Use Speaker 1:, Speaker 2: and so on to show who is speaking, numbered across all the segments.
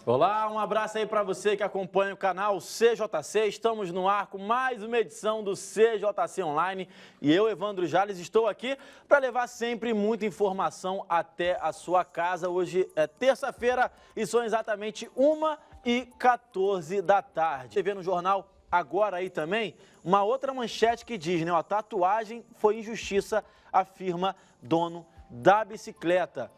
Speaker 1: Olá, um abraço aí para você que acompanha o canal CJC. Estamos no ar com mais uma edição do CJC Online e eu, Evandro Jales, estou aqui para levar sempre muita informação até a sua casa. Hoje é terça-feira e são exatamente 1h14 da tarde. Você vê no jornal Agora aí também uma outra manchete que diz, né? A tatuagem foi injustiça, afirma dono da bicicleta.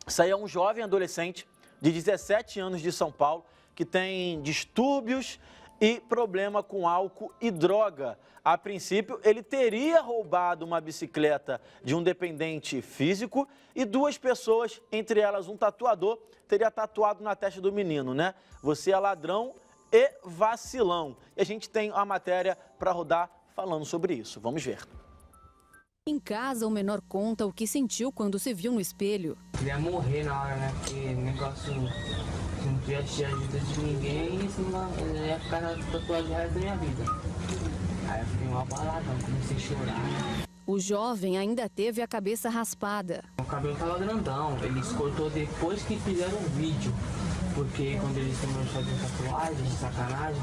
Speaker 1: Isso aí é um jovem adolescente de 17 anos de São Paulo, que tem distúrbios e problema com álcool e droga. A princípio, ele teria roubado uma bicicleta de um dependente físico e duas pessoas, entre elas um tatuador, teria tatuado na testa do menino, né? Você é ladrão e vacilão. E a gente tem a matéria para rodar falando sobre isso. Vamos ver.
Speaker 2: Em casa, o menor conta o que sentiu quando se viu no espelho.
Speaker 3: Queria morrer na hora, né? Porque o negócio não tivesse ajuda de ninguém e ia ficar na tatuagem o resto da minha vida. Aí eu fiquei uma balada, comecei a chorar.
Speaker 2: O jovem ainda teve a cabeça raspada.
Speaker 3: O cabelo tava grandão, eles cortou depois que fizeram o vídeo. Porque quando eles começaram a fazer tatuagem, sacanagem,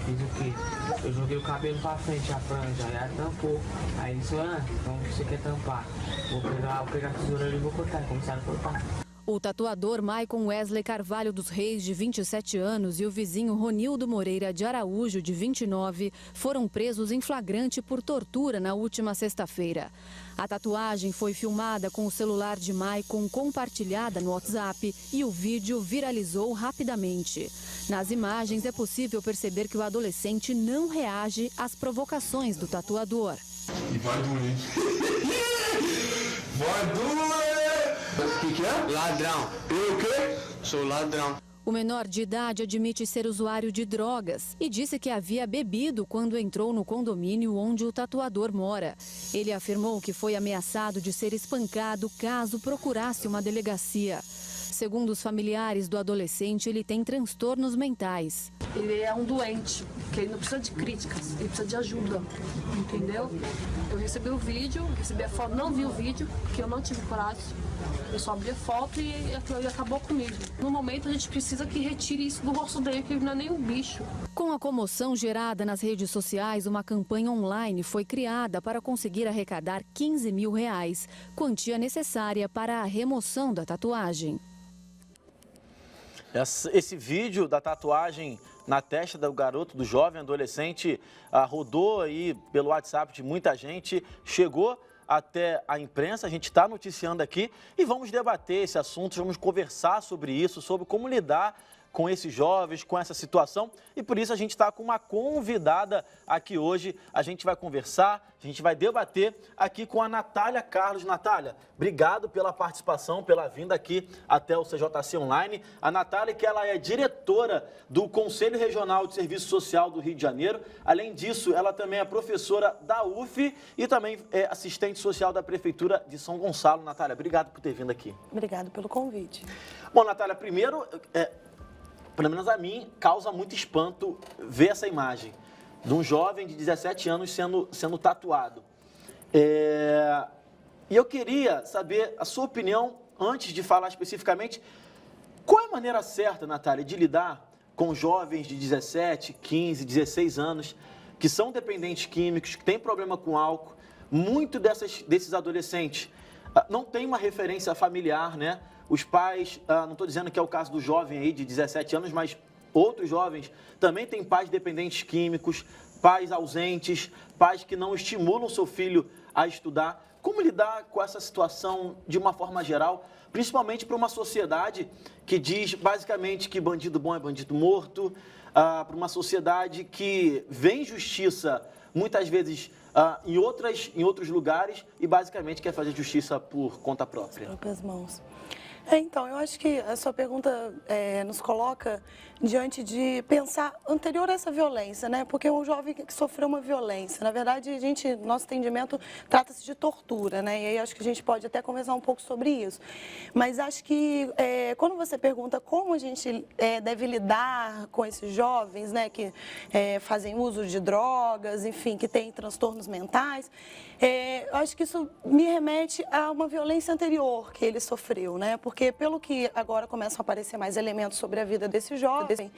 Speaker 3: fiz o quê? Eu joguei o cabelo pra frente, a franja, aí ela tampou. Aí ele disse, então você quer tampar? Vou pegar a tesoura ali e vou cortar. E começaram a cortar.
Speaker 2: O tatuador Maicon Wesley Carvalho dos Reis, de 27 anos, e o vizinho Ronildo Moreira de Araújo, de 29, foram presos em flagrante por tortura na última sexta-feira. A tatuagem foi filmada com o celular de Maicon, compartilhada no WhatsApp, e o vídeo viralizou rapidamente. Nas imagens é possível perceber que o adolescente não reage às provocações do tatuador.
Speaker 4: E vai doer. Vai doer! O que é? Ladrão. Eu o quê? Sou ladrão.
Speaker 2: O menor de idade admite ser usuário de drogas e disse que havia bebido quando entrou no condomínio onde o tatuador mora. Ele afirmou que foi ameaçado de ser espancado caso procurasse uma delegacia. Segundo os familiares do adolescente, ele tem transtornos mentais.
Speaker 5: Ele é um doente, que ele não precisa de críticas, ele precisa de ajuda, entendeu? Eu recebi o vídeo, recebi a foto, não vi o vídeo, porque eu não tive coragem. Eu só abri a foto e acabou comigo. No momento, a gente precisa que retire isso do rosto dele, que ele não é nem um bicho.
Speaker 2: Com a comoção gerada nas redes sociais, uma campanha online foi criada para conseguir arrecadar R$15 mil, quantia necessária para a remoção da tatuagem.
Speaker 1: Esse vídeo da tatuagem na testa do garoto, do jovem adolescente, rodou aí pelo WhatsApp de muita gente, chegou até a imprensa, a gente está noticiando aqui e vamos debater esse assunto, vamos conversar sobre isso, sobre como lidar com esses jovens, com essa situação, e por isso a gente está com uma convidada aqui hoje. A gente vai conversar, a gente vai debater aqui com a Natália Carlos. Natália, obrigado pela participação, pela vinda aqui até o CJC Online. A Natália, que ela é diretora do Conselho Regional de Serviço Social do Rio de Janeiro. Além disso, ela também é professora da UF e também é assistente social da Prefeitura de São Gonçalo. Natália, obrigado por ter vindo aqui.
Speaker 6: Obrigado pelo convite.
Speaker 1: Bom, Natália, primeiro, pelo menos a mim, causa muito espanto ver essa imagem de um jovem de 17 anos sendo tatuado. E eu queria saber a sua opinião, antes de falar especificamente, qual é a maneira certa, Natália, de lidar com jovens de 17, 15, 16 anos, que são dependentes químicos, que têm problema com álcool. Muito desses adolescentes não tem uma referência familiar, né? Os pais, não estou dizendo que é o caso do jovem aí de 17 anos, mas outros jovens também têm pais dependentes químicos, pais ausentes, pais que não estimulam seu filho a estudar. Como lidar com essa situação de uma forma geral, principalmente para uma sociedade que diz basicamente que bandido bom é bandido morto, para uma sociedade que vê injustiça muitas vezes em outros lugares e basicamente quer fazer justiça por conta própria?
Speaker 6: Próprias mãos. Então, eu acho que a sua pergunta nos coloca diante de pensar anterior a essa violência, né? Porque um jovem que sofreu uma violência, na verdade, nosso entendimento trata-se de tortura, né? E aí acho que a gente pode até conversar um pouco sobre isso. Mas acho que quando você pergunta como a gente deve lidar com esses jovens, né? Que fazem uso de drogas, enfim, que têm transtornos mentais, eu acho que isso me remete a uma violência anterior que ele sofreu, né? Porque Porque pelo que agora começam a aparecer mais elementos sobre a vida desse jovem,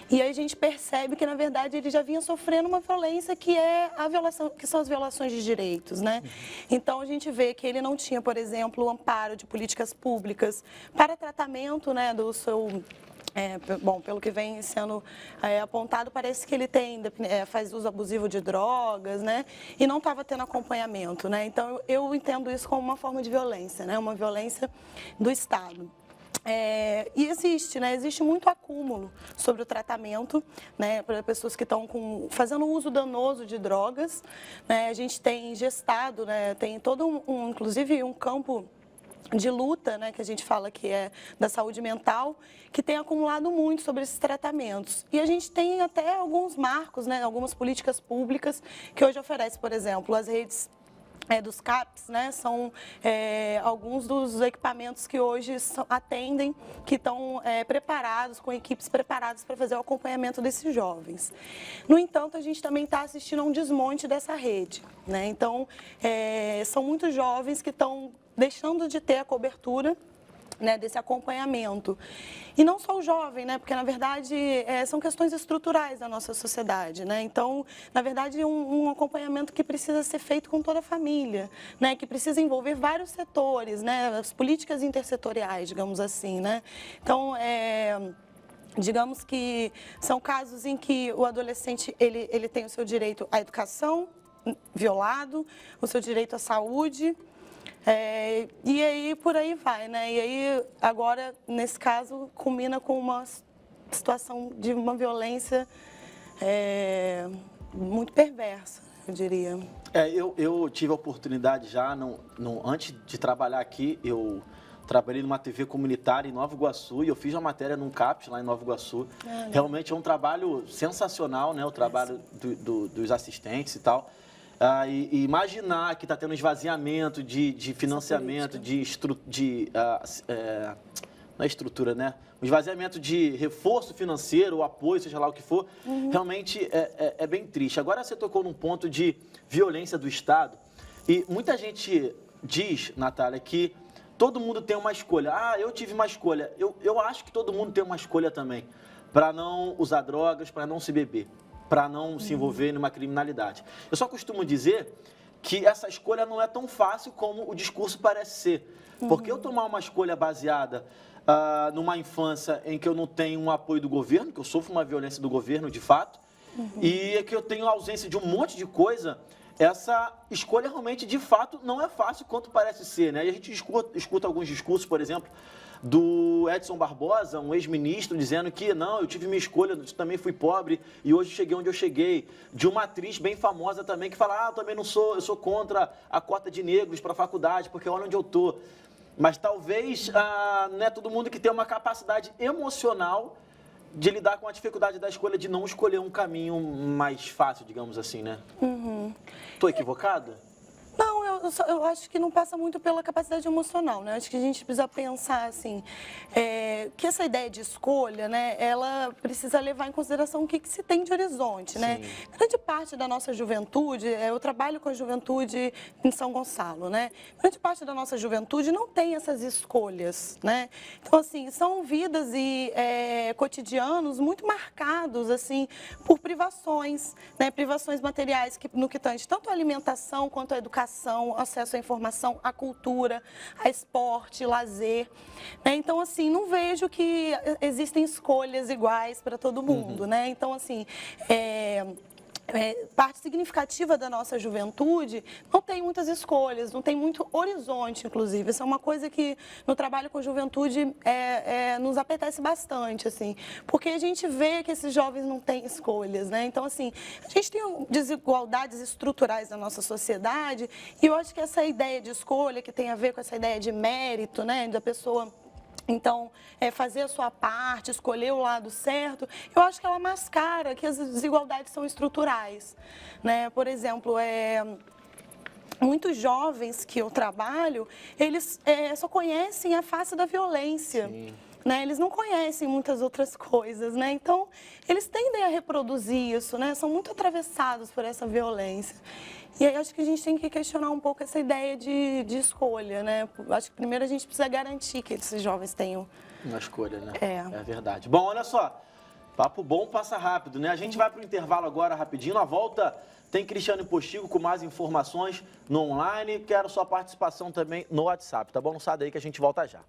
Speaker 6: e aí a gente percebe que, na verdade, ele já vinha sofrendo uma violência que é a violação, que são as violações de direitos, né? Então a gente vê que ele não tinha, por exemplo, o amparo de políticas públicas para tratamento, né, do seu... bom, pelo que vem sendo apontado, parece que ele faz uso abusivo de drogas, né? E não estava tendo acompanhamento, né? Então, eu entendo isso como uma forma de violência, né? Uma violência do Estado. E existe, né? Existe muito acúmulo sobre o tratamento, né? Para pessoas que estão fazendo uso danoso de drogas, né? A gente tem gestado, né? Tem todo inclusive um campo de luta, né, que a gente fala que é da saúde mental, que tem acumulado muito sobre esses tratamentos. E a gente tem até alguns marcos, né, algumas políticas públicas que hoje oferecem, por exemplo, as redes dos CAPs, né, são alguns dos equipamentos que hoje atendem, que estão preparados, com equipes preparadas para fazer o acompanhamento desses jovens. No entanto, a gente também está assistindo a um desmonte dessa rede, né? Então, são muitos jovens que estão deixando de ter a cobertura, né, desse acompanhamento. E não só o jovem, né, porque, na verdade, são questões estruturais da nossa sociedade, né? Então, na verdade, um acompanhamento que precisa ser feito com toda a família, né, que precisa envolver vários setores, né, as políticas intersetoriais, digamos assim, né? Então, digamos que são casos em que o adolescente ele tem o seu direito à educação violado, o seu direito à saúde, e aí por aí vai, né? E aí agora, nesse caso, culmina com uma situação de uma violência muito perversa, eu diria.
Speaker 1: Eu tive a oportunidade já, antes de trabalhar aqui, eu trabalhei numa TV comunitária em Nova Iguaçu e eu fiz uma matéria num CAPS lá em Nova Iguaçu. Realmente é um trabalho sensacional, né? O trabalho dos assistentes e tal. E imaginar que está tendo esvaziamento de financiamento, não é estrutura, né? Um esvaziamento de reforço financeiro, apoio, seja lá o que for, realmente é bem triste. Agora você tocou num ponto de violência do Estado e muita gente diz, Natália, que todo mundo tem uma escolha. Eu tive uma escolha. Eu acho que todo mundo tem uma escolha também para não usar drogas, para não se beber, para não se envolver numa criminalidade. Eu só costumo dizer que essa escolha não é tão fácil como o discurso parece ser. Porque eu tomar uma escolha baseada numa infância em que eu não tenho um apoio do governo, que eu sofro uma violência do governo, de fato, e que eu tenho ausência de um monte de coisa, essa escolha realmente, de fato, não é fácil quanto parece ser, né? E a gente escuta alguns discursos, por exemplo, do Edson Barbosa, um ex-ministro, dizendo que não, eu tive minha escolha, eu também fui pobre e hoje cheguei onde eu cheguei. De uma atriz bem famosa também que fala, eu também não sou, eu sou contra a cota de negros para a faculdade, porque olha onde eu tô. Mas talvez não é todo mundo que tem uma capacidade emocional de lidar com a dificuldade da escolha, de não escolher um caminho mais fácil, digamos assim, né? Tô equivocado?
Speaker 6: Não, eu acho que não passa muito pela capacidade emocional, né? Acho que a gente precisa pensar, assim, que essa ideia de escolha, né, ela precisa levar em consideração o que se tem de horizonte, né? Grande parte da nossa juventude, eu trabalho com a juventude em São Gonçalo, né? Grande parte da nossa juventude não tem essas escolhas, né? Então, assim, são vidas e cotidianos muito marcados, assim, por privações, né? Privações materiais no que tange tanto a alimentação quanto a educação, acesso à informação, à cultura, a esporte, lazer, né? Então, assim, não vejo que existem escolhas iguais para todo mundo, né? Então, assim, parte significativa da nossa juventude não tem muitas escolhas, não tem muito horizonte, inclusive. Isso é uma coisa que no trabalho com juventude nos apetece bastante, assim, porque a gente vê que esses jovens não têm escolhas, né? Então, assim, a gente tem desigualdades estruturais na nossa sociedade e eu acho que essa ideia de escolha, que tem a ver com essa ideia de mérito, né, da pessoa... Então, fazer a sua parte, escolher o lado certo, eu acho que ela mascara que as desigualdades são estruturais, né? Por exemplo, muitos jovens que eu trabalho, eles só conhecem a face da violência. né? Eles não conhecem muitas outras coisas, né? Então, eles tendem a reproduzir isso, né? São muito atravessados por essa violência. E aí, acho que a gente tem que questionar um pouco essa ideia de escolha, né? Acho que primeiro a gente precisa garantir que esses jovens tenham
Speaker 1: uma escolha, né?
Speaker 6: É
Speaker 1: verdade. Bom, olha só, papo bom passa rápido, né? A gente vai para o intervalo agora rapidinho, na volta tem Cristiane Postigo com mais informações no online, quero sua participação também no WhatsApp, tá bom? Não sai daí que a gente volta já.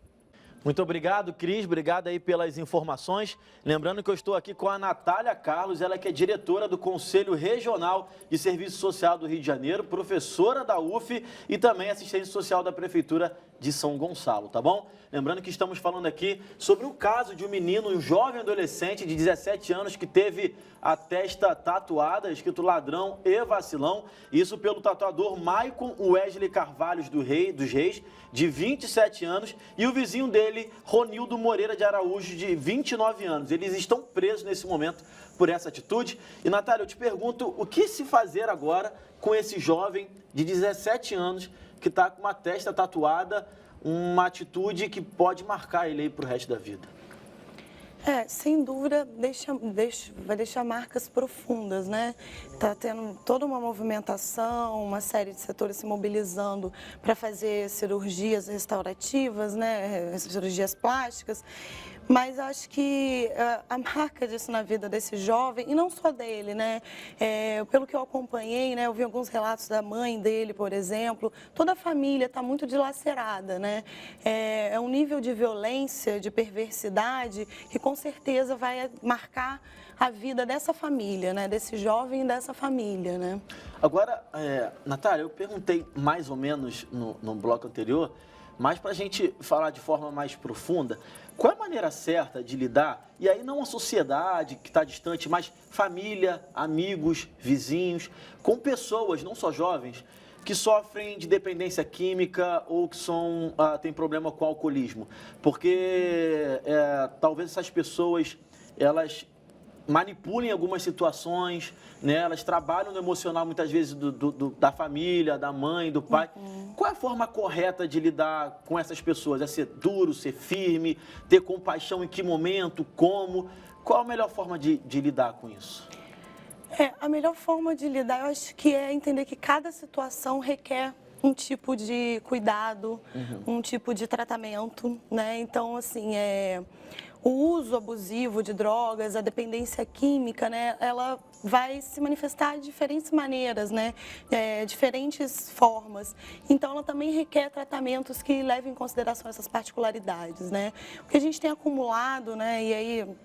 Speaker 1: Muito obrigado, Cris, obrigado aí pelas informações. Lembrando que eu estou aqui com a Natália Carlos, ela que é diretora do Conselho Regional de Serviço Social do Rio de Janeiro, professora da UF e também assistente social da Prefeitura de São Gonçalo, tá bom? Lembrando que estamos falando aqui sobre o caso de um menino, um jovem adolescente de 17 anos que teve a testa tatuada, escrito ladrão e vacilão, isso pelo tatuador Maicon Wesley Carvalho dos Reis, de 27 anos, e o vizinho dele, Ronildo Moreira de Araújo, de 29 anos. Eles estão presos nesse momento por essa atitude. E, Natália, eu te pergunto, o que se fazer agora com esse jovem de 17 anos que está com uma testa tatuada, uma atitude que pode marcar ele aí para o resto da vida?
Speaker 6: Sem dúvida, vai deixar marcas profundas, né? Está tendo toda uma movimentação, uma série de setores se mobilizando para fazer cirurgias restaurativas, né? Cirurgias plásticas. Mas acho que a marca disso na vida desse jovem, e não só dele, né? Pelo que eu acompanhei, né? Eu vi alguns relatos da mãe dele, por exemplo. Toda a família está muito dilacerada, né? É um nível de violência, de perversidade, que com certeza vai marcar a vida dessa família, né? Desse jovem e dessa família, né?
Speaker 1: Agora, Natália, eu perguntei mais ou menos no bloco anterior, mas para a gente falar de forma mais profunda, qual é a maneira certa de lidar, e aí não a sociedade que está distante, mas família, amigos, vizinhos, com pessoas, não só jovens, que sofrem de dependência química ou que têm problema com alcoolismo? Porque talvez essas pessoas, elas manipulem algumas situações, né? Elas trabalham no emocional muitas vezes da família, da mãe, do pai. Qual é a forma correta de lidar com essas pessoas? É ser duro, ser firme, ter compaixão em que momento, como? Qual a melhor forma de lidar com isso?
Speaker 6: A melhor forma de lidar, eu acho que é entender que cada situação requer um tipo de cuidado, um tipo de tratamento, né? Então, assim, o uso abusivo de drogas, a dependência química, né, ela vai se manifestar de diferentes maneiras, né, diferentes formas. Então, ela também requer tratamentos que levem em consideração essas particularidades, né. O que a gente tem acumulado, né, e aí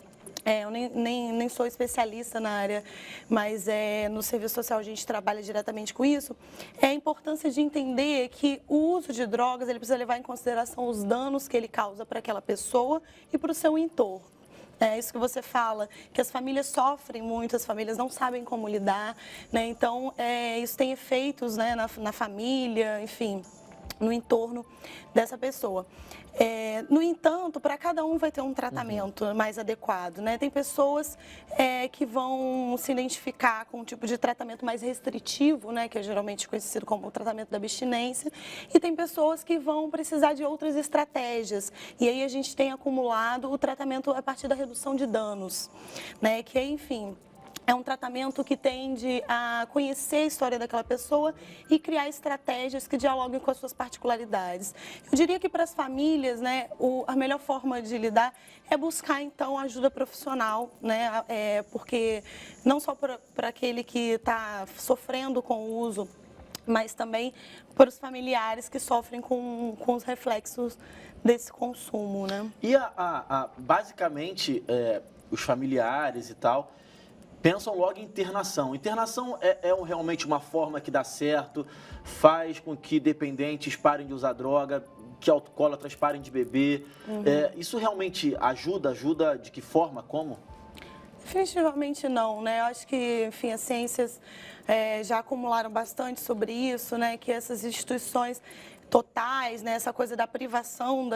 Speaker 6: eu nem sou especialista na área, mas no serviço social a gente trabalha diretamente com isso, é a importância de entender que o uso de drogas, ele precisa levar em consideração os danos que ele causa para aquela pessoa e para o seu entorno. É isso que você fala, que as famílias sofrem muito, as famílias não sabem como lidar, né? Então, isso tem efeitos, né, na família, enfim, no entorno dessa pessoa. No entanto, para cada um vai ter um tratamento mais adequado, né? Tem pessoas que vão se identificar com um tipo de tratamento mais restritivo, né? Que é geralmente conhecido como o tratamento da abstinência, e tem pessoas que vão precisar de outras estratégias. E aí a gente tem acumulado o tratamento a partir da redução de danos, né? Que aí, enfim, é um tratamento que tende a conhecer a história daquela pessoa e criar estratégias que dialoguem com as suas particularidades. Eu diria que para as famílias, né, a melhor forma de lidar é buscar, então, ajuda profissional, né, porque não só para aquele que está sofrendo com o uso, mas também para os familiares que sofrem com os reflexos desse consumo, né?
Speaker 1: E basicamente, os familiares e tal pensam logo em internação. Internação realmente uma forma que dá certo, faz com que dependentes parem de usar droga, que alcoólatras parem de beber. Isso realmente ajuda? Ajuda de que forma? Como?
Speaker 6: Definitivamente não, né? Eu acho que, enfim, as ciências já acumularam bastante sobre isso, né? Que essas instituições totais, né? Essa coisa da privação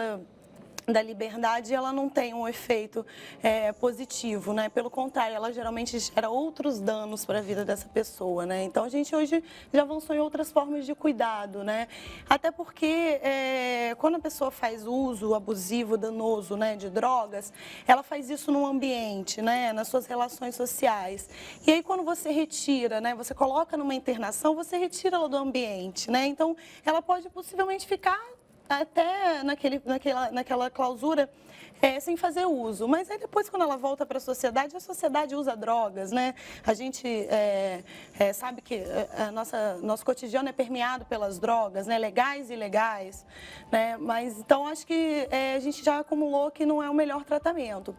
Speaker 6: da liberdade, ela não tem um efeito positivo, né? Pelo contrário, ela geralmente gera outros danos para a vida dessa pessoa, né? Então, a gente hoje já avançou em outras formas de cuidado, né? Até porque quando a pessoa faz uso abusivo, danoso, né, de drogas, ela faz isso no ambiente, né, nas suas relações sociais. E aí, quando você retira, né, você coloca numa internação, você retira ela do ambiente, né? Então, ela pode possivelmente ficar até naquela clausura sem fazer uso. Mas aí depois, quando ela volta para a sociedade usa drogas, né? A gente sabe que nosso cotidiano é permeado pelas drogas, né? Legais e ilegais, né? Mas então acho que a gente já acumulou que não é o melhor tratamento.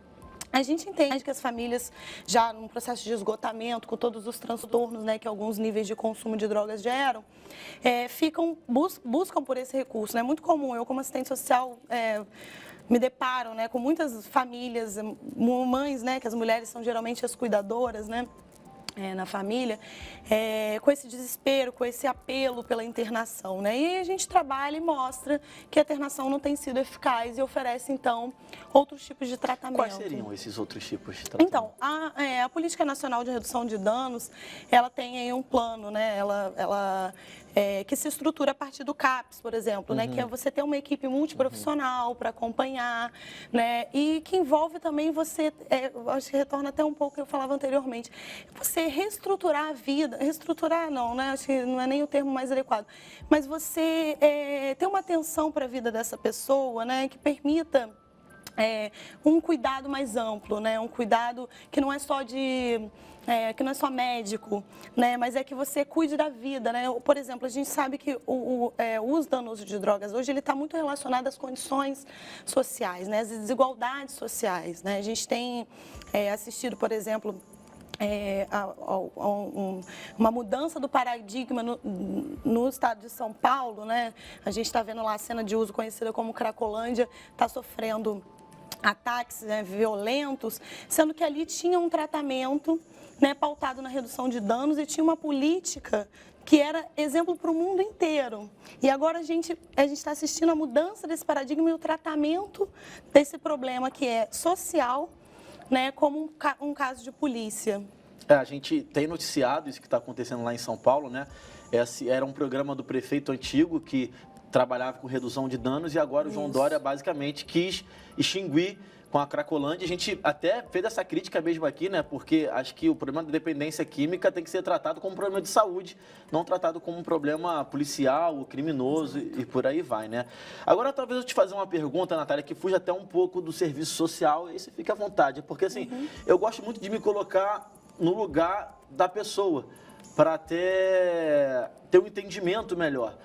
Speaker 6: A gente entende que as famílias, já num processo de esgotamento, com todos os transtornos, né, que alguns níveis de consumo de drogas geram, buscam por esse recurso. É muito comum, eu como assistente social me deparo, né, com muitas famílias, mães, né, que as mulheres são geralmente as cuidadoras, né, na família, com esse desespero, com esse apelo pela internação, né? E a gente trabalha e mostra que a internação não tem sido eficaz e oferece, então, outros tipos de tratamento.
Speaker 1: Quais seriam esses outros tipos de tratamento?
Speaker 6: Então, a Política Nacional de Redução de Danos, ela tem aí um plano, né? Que se estrutura a partir do CAPS, por exemplo, né? Que é você ter uma equipe multiprofissional para acompanhar, né? E que envolve também você, acho que retorna até um pouco que eu falava anteriormente, você reestruturar a vida, reestruturar não, né? Acho que não é nem o termo mais adequado, mas você ter uma atenção para a vida dessa pessoa, né? Que permita um cuidado mais amplo, né? Um cuidado que não é só que não é só médico, né? Mas é que você cuide da vida, né? Por exemplo, a gente sabe que o uso danoso de drogas hoje ele está muito relacionado às condições sociais, né? Às desigualdades sociais, né? A gente tem assistido, por exemplo, uma mudança do paradigma no estado de São Paulo, né? A gente está vendo lá a cena de uso conhecida como Cracolândia, está sofrendo ataques, né, violentos, sendo que ali tinha um tratamento, né, pautado na redução de danos e tinha uma política que era exemplo para o mundo inteiro. E agora a gente está assistindo a mudança desse paradigma e o tratamento desse problema que é social, né, como um caso de polícia.
Speaker 1: A gente tem noticiado isso que está acontecendo lá em São Paulo, né? Esse era um programa do prefeito antigo que trabalhava com redução de danos e agora o João Dória basicamente quis extinguir com a Cracolândia. A gente até fez essa crítica mesmo aqui, né? Porque acho que o problema da dependência química tem que ser tratado como um problema de saúde, não tratado como um problema policial, criminoso e por aí vai, né? Agora, talvez eu te fazer uma pergunta, Natália, que fuja até um pouco do serviço social, e aí você fica à vontade. Porque, assim, eu gosto muito de me colocar no lugar da pessoa, para ter um entendimento melhor.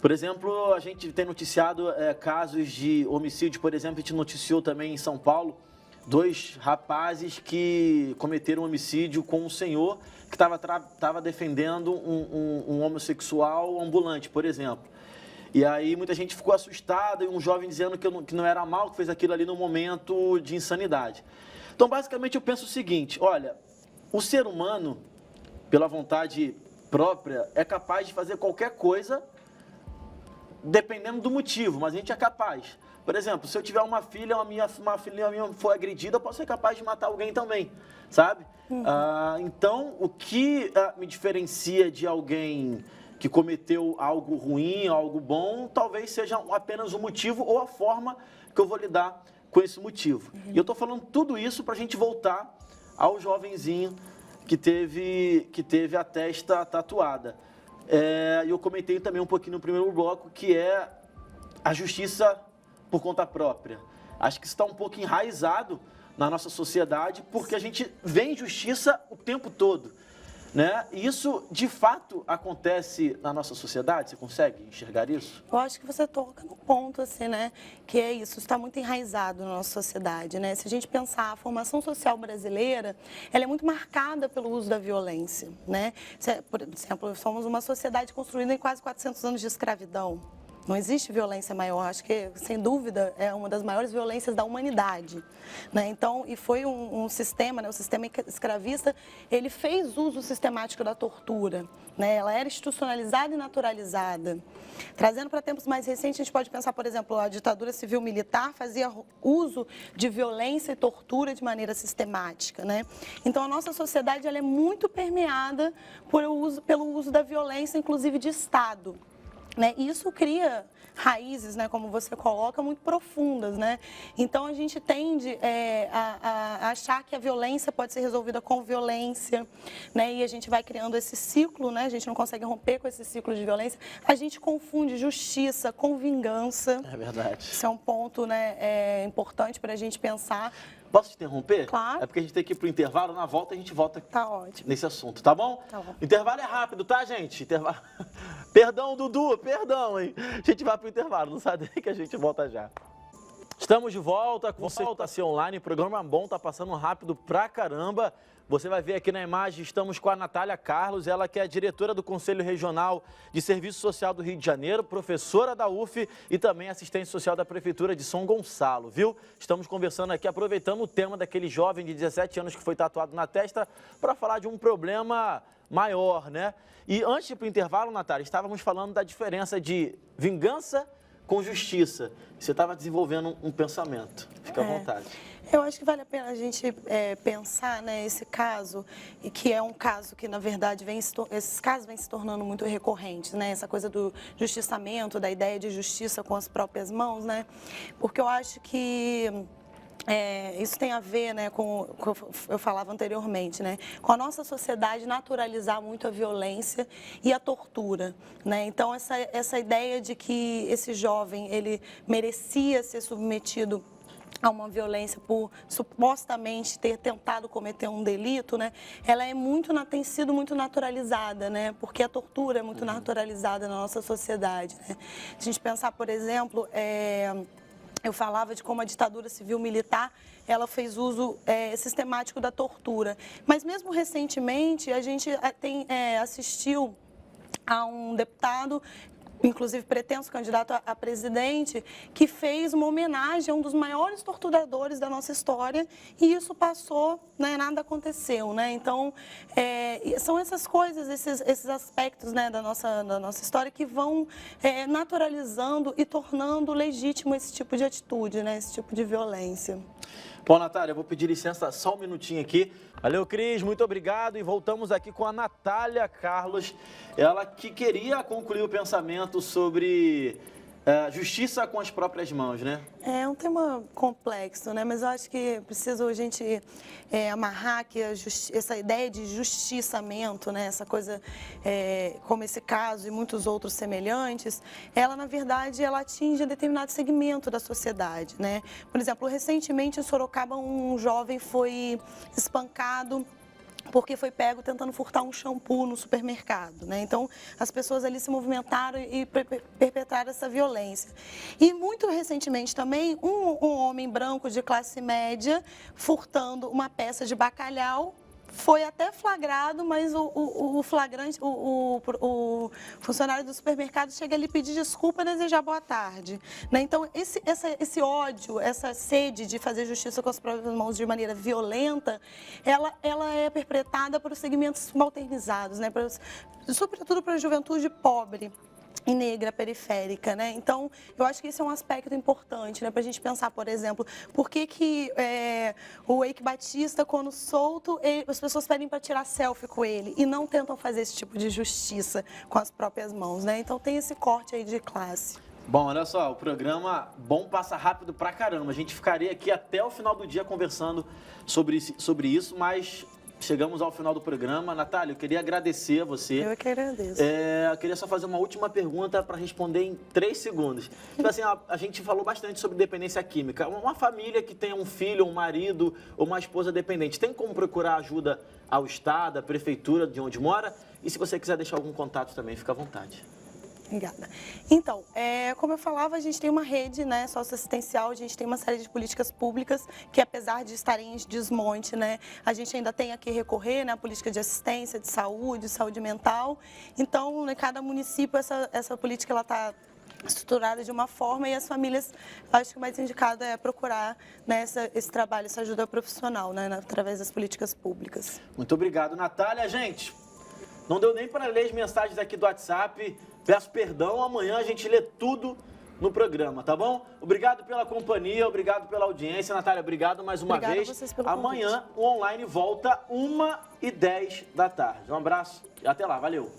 Speaker 1: Por exemplo, a gente tem noticiado casos de homicídio, por exemplo, a gente noticiou também em São Paulo, 2 rapazes que cometeram homicídio com um senhor que estava defendendo um homossexual ambulante, por exemplo. E aí muita gente ficou assustada e um jovem dizendo que não era mal, que fez aquilo ali no momento de insanidade. Então, basicamente, eu penso o seguinte, olha, o ser humano, pela vontade própria, é capaz de fazer qualquer coisa dependendo do motivo, mas a gente é capaz. Por exemplo, se eu tiver uma filha minha for agredida, eu posso ser capaz de matar alguém também, sabe? Então, o que me diferencia de alguém que cometeu algo ruim, algo bom, talvez seja apenas o motivo ou a forma que eu vou lidar com esse motivo. E eu estou falando tudo isso para a gente voltar ao jovenzinho que teve a testa tatuada. E eu comentei também um pouquinho no primeiro bloco, que é a justiça por conta própria. Acho que isso está um pouco enraizado na nossa sociedade, porque a gente vê injustiça o tempo todo, né? E isso, de fato, acontece na nossa sociedade? Você consegue enxergar isso?
Speaker 6: Eu acho que você toca no ponto, assim, né? Que é isso, está muito enraizado na nossa sociedade, né? Se a gente pensar a formação social brasileira, ela é muito marcada pelo uso da violência, né? Por exemplo, somos uma sociedade construída em quase 400 anos de escravidão, Não existe violência maior. Acho que, sem dúvida, é uma das maiores violências da humanidade, né? Então, e foi um sistema, né? O sistema escravista, ele fez uso sistemático da tortura, né? Ela era institucionalizada e naturalizada. Trazendo para tempos mais recentes, a gente pode pensar, por exemplo, a ditadura civil-militar fazia uso de violência e tortura de maneira sistemática, né? Então, a nossa sociedade ela é muito permeada pelo uso da violência, inclusive de Estado, né? E isso cria raízes, né, como você coloca, muito profundas, né? Então a gente tende a achar que a violência pode ser resolvida com violência, né? E a gente vai criando esse ciclo, né? A gente não consegue romper com esse ciclo de violência. A gente confunde justiça com vingança.
Speaker 1: É verdade.
Speaker 6: Isso é um ponto, né, importante para a gente pensar.
Speaker 1: Posso te interromper?
Speaker 6: Claro.
Speaker 1: É porque a gente tem que ir pro intervalo, na volta a gente volta
Speaker 6: Tá ótimo.
Speaker 1: nesse assunto, tá bom?
Speaker 6: Tá bom.
Speaker 1: Intervalo é rápido, tá, gente? Intervalo... Perdão, Dudu, perdão, hein? A gente vai pro intervalo, não sabe que a gente volta já. Estamos de volta com Volta-se Online, programa bom, tá passando rápido pra caramba. Você vai ver aqui na imagem, estamos com a Natália Carlos, ela que é diretora do Conselho Regional de Serviço Social do Rio de Janeiro, professora da UF e também assistente social da Prefeitura de São Gonçalo, viu? Estamos conversando aqui, aproveitando o tema daquele jovem de 17 anos que foi tatuado na testa para falar de um problema maior, né? E antes de ir para o intervalo, Natália, estávamos falando da diferença de vingança com justiça. Você estava desenvolvendo um pensamento. Fica à vontade.
Speaker 6: Eu acho que vale a pena a gente pensar, né, esse caso, e que é um caso que, na verdade, esses casos vêm se tornando muito recorrentes, né? Essa coisa do justiçamento, da ideia de justiça com as próprias mãos, né? Porque eu acho que isso tem a ver, né, com o que eu falava anteriormente, né, com a nossa sociedade naturalizar muito a violência e a tortura, né? Então essa ideia de que esse jovem ele merecia ser submetido a uma violência por supostamente ter tentado cometer um delito, né? Ela tem sido muito naturalizada, né? Porque a tortura é muito naturalizada na nossa sociedade, né? Se a gente pensar, por exemplo, eu falava de como a ditadura civil-militar, ela fez uso sistemático da tortura. Mas mesmo recentemente, a gente assistiu a um deputado, inclusive pretenso candidato a presidente, que fez uma homenagem a um dos maiores torturadores da nossa história e isso passou, né, nada aconteceu, né? Então, são essas coisas, esses aspectos, né, da nossa história que vão naturalizando e tornando legítimo esse tipo de atitude, né, esse tipo de violência.
Speaker 1: Bom, Natália, eu vou pedir licença só um minutinho aqui. Valeu, Cris, muito obrigado. E voltamos aqui com a Natália Carlos, ela que queria concluir o pensamento sobre justiça com as próprias mãos, né?
Speaker 6: É um tema complexo, né? Mas eu acho que preciso a gente amarrar que essa ideia de justiçamento, né? Essa coisa, como esse caso e muitos outros semelhantes, ela, na verdade, ela atinge determinado segmento da sociedade, né? Por exemplo, recentemente em Sorocaba, um jovem foi espancado porque foi pego tentando furtar um shampoo no supermercado, né? Então, as pessoas ali se movimentaram e perpetraram essa violência. E muito recentemente também, um homem branco de classe média furtando uma peça de bacalhau, foi até flagrado, mas o flagrante, o funcionário do supermercado chega ali pedir desculpa e desejar boa tarde, né? Então, esse ódio, essa sede de fazer justiça com as próprias mãos de maneira violenta, ela é perpetrada por segmentos subalternizados, né? Sobretudo para a juventude pobre e negra periférica, né? Então, eu acho que esse é um aspecto importante, né? Para a gente pensar, por exemplo, por que o Eike Batista, quando solto, as pessoas pedem para tirar selfie com ele e não tentam fazer esse tipo de justiça com as próprias mãos, né? Então, tem esse corte aí de classe.
Speaker 1: Bom, olha só, o programa bom passa rápido pra caramba. A gente ficaria aqui até o final do dia conversando sobre isso, mas chegamos ao final do programa. Natália, eu queria agradecer a você.
Speaker 6: Eu que agradeço.
Speaker 1: Eu queria só fazer uma última pergunta para responder em 3 segundos. Tipo assim, a gente falou bastante sobre dependência química. Uma família que tem um filho, um marido ou uma esposa dependente, tem como procurar ajuda ao Estado, à Prefeitura de onde mora? E se você quiser deixar algum contato também, fica à vontade.
Speaker 6: Obrigada. Então, como eu falava, a gente tem uma rede, né, socioassistencial, a gente tem uma série de políticas públicas que, apesar de estarem em desmonte, né, a gente ainda tem a que recorrer, né, a política de assistência, de saúde mental. Então, em cada município, essa política ela está estruturada de uma forma e as famílias, acho que o mais indicado é procurar, né, esse trabalho, essa ajuda profissional, né, através das políticas públicas.
Speaker 1: Muito obrigado, Natália. Gente, não deu nem para ler as mensagens aqui do WhatsApp. Peço perdão, amanhã a gente lê tudo no programa, tá bom? Obrigado pela companhia, obrigado pela audiência. Natália, obrigado mais uma
Speaker 6: Obrigada
Speaker 1: vez.
Speaker 6: a vocês pelo
Speaker 1: Amanhã
Speaker 6: convite.
Speaker 1: o online volta 1h10 da tarde. Um abraço e até lá, valeu!